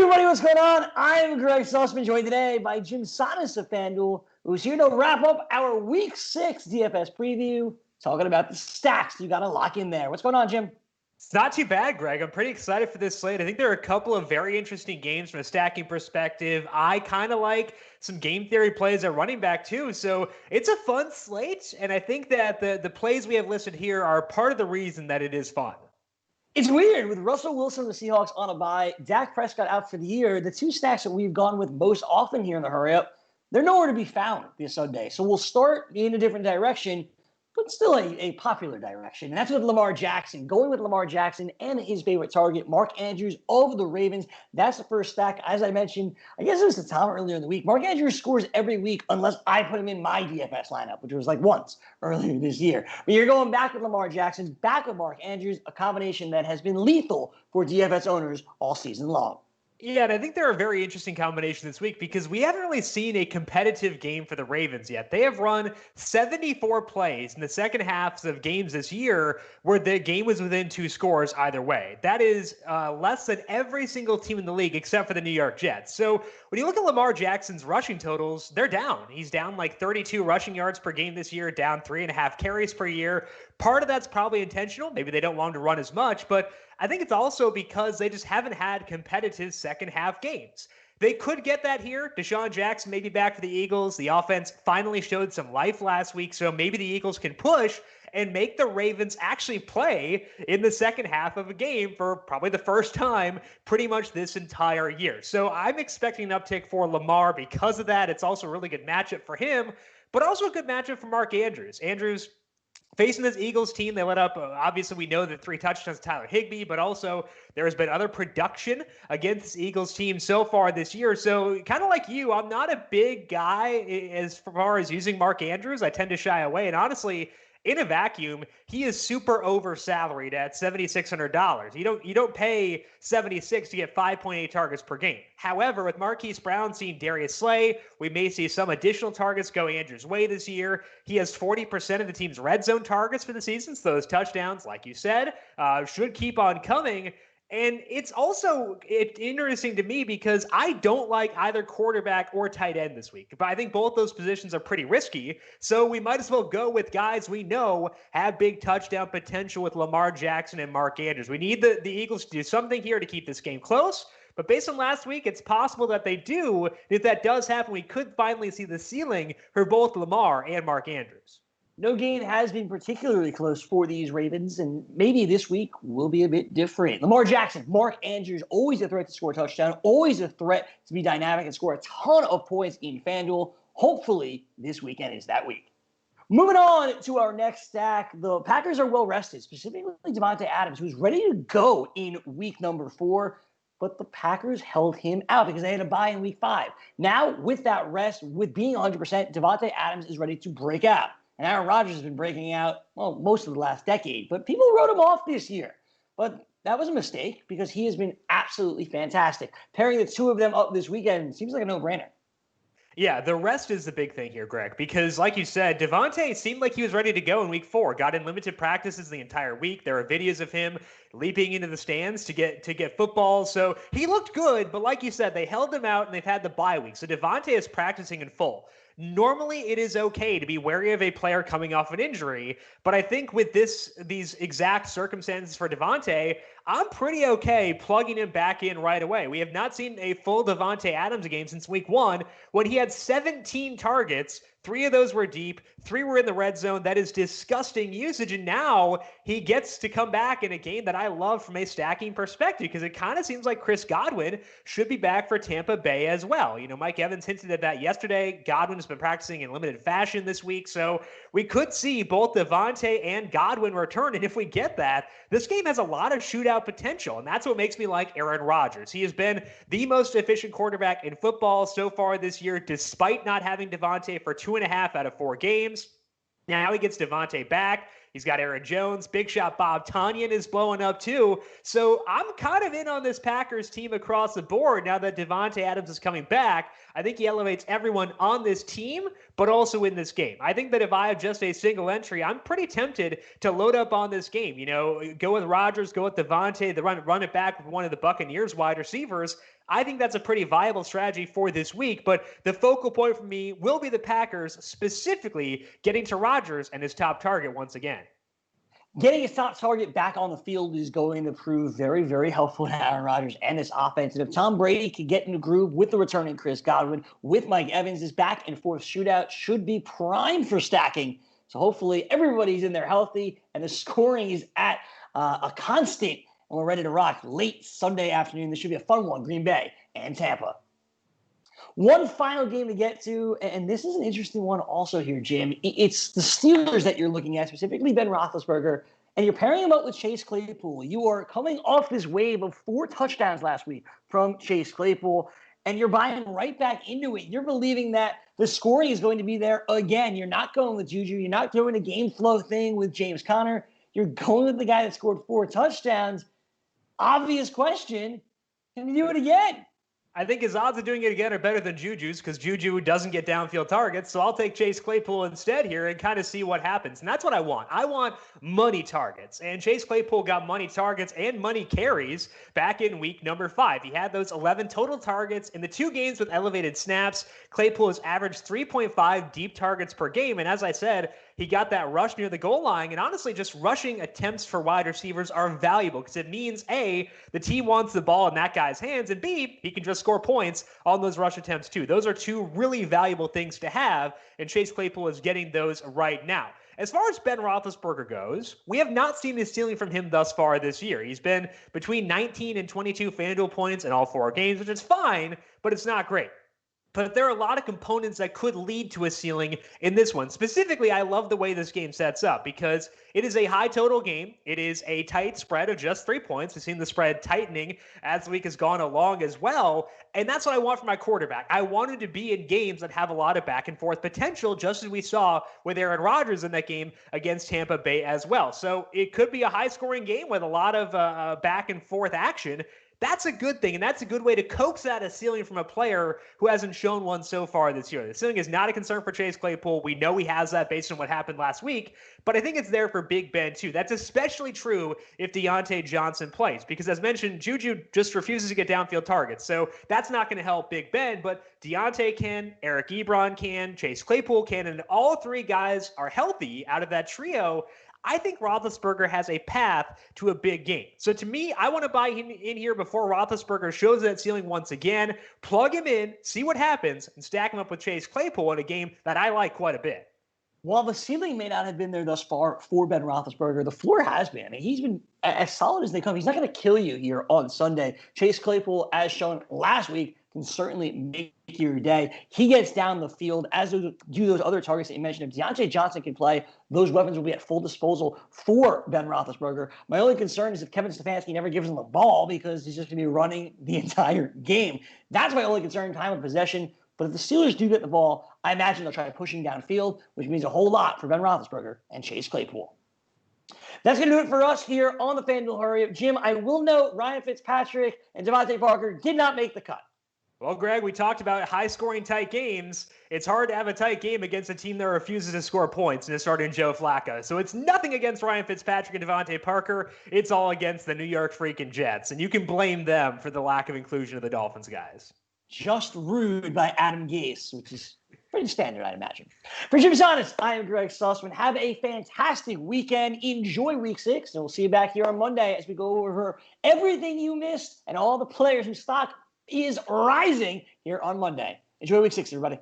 everybody, what's going on? I'm Gregg Sussman, joined today by Jim Sonis of FanDuel, who's here to wrap up our Week 6 DFS preview, talking about the stacks you got to lock in there. What's going on, Jim? It's not too bad, Greg. I'm pretty excited for this slate. I think there are a couple of very interesting games from a stacking perspective. I kind of like some game theory plays at running back too. So it's a fun slate. And I think that the plays we have listed here are part of the reason that it is fun. It's weird. With Russell Wilson and the Seahawks on a bye, Dak Prescott out for the year, the two stacks that we've gone with most often here in the Hurry Up, they're nowhere to be found this Sunday. So we'll start in a different direction, but still a popular direction. And that's with Lamar Jackson. Going with Lamar Jackson and his favorite target, Mark Andrews of the Ravens. That's the first stack. As I mentioned, I guess it was the Tom earlier in the week. Mark Andrews scores every week unless I put him in my DFS lineup, which was like once earlier this year. But you're going back with Lamar Jackson, back with Mark Andrews, a combination that has been lethal for DFS owners all season long. Yeah, and I think they're a very interesting combination this week because we haven't really seen a competitive game for the Ravens yet. They have run 74 plays in the second halves of games this year where the game was within two scores either way. That is less than every single team in the league except for the New York Jets. So when you look at Lamar Jackson's rushing totals, they're down. He's down like 32 rushing yards per game this year, down 3.5 carries per year. Part of that's probably intentional. Maybe they don't want him to run as much, but I think it's also because they just haven't had competitive second half games. They could get that here. Deshaun Jackson may be back for the Eagles. The offense finally showed some life last week, so maybe the Eagles can push and make the Ravens actually play in the second half of a game for probably the first time pretty much this entire year. So I'm expecting an uptick for Lamar because of that. It's also a really good matchup for him, but also a good matchup for Mark Andrews. Andrews facing this Eagles team, they let up, obviously we know the 3 touchdowns to Tyler Higbee, but also there has been other production against this Eagles team so far this year. So kind of like you, I'm not a big guy as far as using Mark Andrews. I tend to shy away. And honestly, in a vacuum, he is super over-salaried at $7,600. You don't pay $76 to get 5.8 targets per game. However, with Marquise Brown seeing Darius Slay, we may see some additional targets go Andrews' way this year. He has 40% of the team's red zone targets for the season, so those touchdowns, like you said, should keep on coming. And it's also interesting to me because I don't like either quarterback or tight end this week. But I think both those positions are pretty risky. So we might as well go with guys we know have big touchdown potential with Lamar Jackson and Mark Andrews. We need the Eagles to do something here to keep this game close. But based on last week, it's possible that they do. If that does happen, we could finally see the ceiling for both Lamar and Mark Andrews. No game has been particularly close for these Ravens, and maybe this week will be a bit different. Lamar Jackson, Mark Andrews, always a threat to score a touchdown, always a threat to be dynamic and score a ton of points in FanDuel. Hopefully, this weekend is that week. Moving on to our next stack, the Packers are well rested, specifically Davante Adams, who's ready to go in week number 4. But the Packers held him out because they had a bye in week 5. Now, with that rest, with being 100%, Davante Adams is ready to break out. And Aaron Rodgers has been breaking out, well, most of the last decade. But people wrote him off this year. But that was a mistake because he has been absolutely fantastic. Pairing the two of them up this weekend seems like a no-brainer. Yeah, the rest is the big thing here, Greg, because like you said, Davante seemed like he was ready to go in week 4, got in limited practices the entire week. There are videos of him leaping into the stands to get football. So he looked good, but like you said, they held him out and they've had the bye week. So Davante is practicing in full. Normally, it is okay to be wary of a player coming off an injury, but I think with these exact circumstances for Davante, I'm pretty okay plugging him back in right away. We have not seen a full Davante Adams game since week 1 when he had 17 targets. 3 of those were deep, 3 were in the red zone. That is disgusting usage. And now he gets to come back in a game that I love from a stacking perspective because it kind of seems like Chris Godwin should be back for Tampa Bay as well. You know, Mike Evans hinted at that yesterday. Godwin has been practicing in limited fashion this week. So we could see both Davante and Godwin return. And if we get that, this game has a lot of shootout potential. And that's what makes me like Aaron Rodgers. He has been the most efficient quarterback in football so far this year, despite not having Davante for 2.5 out of 4 games. Now he gets Davante back. He's got Aaron Jones. Big shot Bob Tonyan is blowing up too. So I'm kind of in on this Packers team across the board now that Davante Adams is coming back. I think he elevates everyone on this team, but also in this game. I think that if I have just a single entry, I'm pretty tempted to load up on this game. Go with Rodgers, go with Davante, run it back with one of the Buccaneers wide receivers. I think that's a pretty viable strategy for this week, but the focal point for me will be the Packers, specifically getting to Rodgers and his top target once again. Getting his top target back on the field is going to prove very, very helpful to Aaron Rodgers and this offense. And if Tom Brady can get in the groove with the returning Chris Godwin, with Mike Evans, this back and forth shootout should be primed for stacking. So hopefully everybody's in there healthy and the scoring is at a constant and we're ready to rock late Sunday afternoon. This should be a fun one, Green Bay and Tampa. One final game to get to, and this is an interesting one also here, Jim. It's the Steelers that you're looking at, specifically Ben Roethlisberger, and you're pairing him up with Chase Claypool. You are coming off this wave of 4 touchdowns last week from Chase Claypool, and you're buying right back into it. You're believing that the scoring is going to be there again. You're not going with Juju. You're not doing a game flow thing with James Conner. You're going with the guy that scored 4 touchdowns. Obvious question, can you do it again? I think his odds of doing it again are better than Juju's because Juju doesn't get downfield targets. So I'll take Chase Claypool instead here and kind of see what happens. And that's what I want. I want money targets. And Chase Claypool got money targets and money carries back in week number 5. He had those 11 total targets in the 2 games with elevated snaps. Claypool has averaged 3.5 deep targets per game. And as I said, he got that rush near the goal line. And honestly, just rushing attempts for wide receivers are valuable because it means A, the team wants the ball in that guy's hands, and B, he can just score points on those rush attempts too. Those are 2 really valuable things to have, and Chase Claypool is getting those right now. As far as Ben Roethlisberger goes, we have not seen the ceiling from him thus far this year. He's been between 19 and 22 FanDuel points in all 4 games, which is fine, but it's not great. But there are a lot of components that could lead to a ceiling in this one. Specifically, I love the way this game sets up because it is a high total game. It is a tight spread of just 3 points. We've seen the spread tightening as the week has gone along as well. And that's what I want for my quarterback. I want him to be in games that have a lot of back and forth potential, just as we saw with Aaron Rodgers in that game against Tampa Bay as well. So it could be a high scoring game with a lot of back and forth action. That's a good thing, and that's a good way to coax out a ceiling from a player who hasn't shown one so far this year. The ceiling is not a concern for Chase Claypool. We know he has that based on what happened last week, but I think it's there for Big Ben too. That's especially true if Deontay Johnson plays, because as mentioned, Juju just refuses to get downfield targets, so that's not going to help Big Ben, but Deontay can, Eric Ebron can, Chase Claypool can, and all 3 guys are healthy out of that trio. I think Roethlisberger has a path to a big game. So to me, I want to buy him in here before Roethlisberger shows that ceiling once again, plug him in, see what happens, and stack him up with Chase Claypool in a game that I like quite a bit. While the ceiling may not have been there thus far for Ben Roethlisberger, the floor has been. I mean, he's been as solid as they come. He's not going to kill you here on Sunday. Chase Claypool, as shown last week, can certainly make your day. He gets down the field, as do those other targets that you mentioned. If Deontay Johnson can play, those weapons will be at full disposal for Ben Roethlisberger. My only concern is if Kevin Stefanski never gives him the ball because he's just going to be running the entire game. That's my only concern, time of possession. But if the Steelers do get the ball, I imagine they'll try to push him downfield, which means a whole lot for Ben Roethlisberger and Chase Claypool. That's going to do it for us here on the FanDuel Hurry Up. Jim, I will note Ryan Fitzpatrick and Davante Parker did not make the cut. Well, Greg, we talked about high-scoring tight games. It's hard to have a tight game against a team that refuses to score points and is starting Joe Flacco. So it's nothing against Ryan Fitzpatrick and Davante Parker. It's all against the New York freaking Jets. And you can blame them for the lack of inclusion of the Dolphins guys. Just rude by Adam Gase, which is pretty standard, I'd imagine. For Jim Sonis, I am Gregg Sussman. Have a fantastic weekend. Enjoy Week 6, and we'll see you back here on Monday as we go over everything you missed and all the players whose stock is rising here on Monday. Enjoy Week 6, everybody.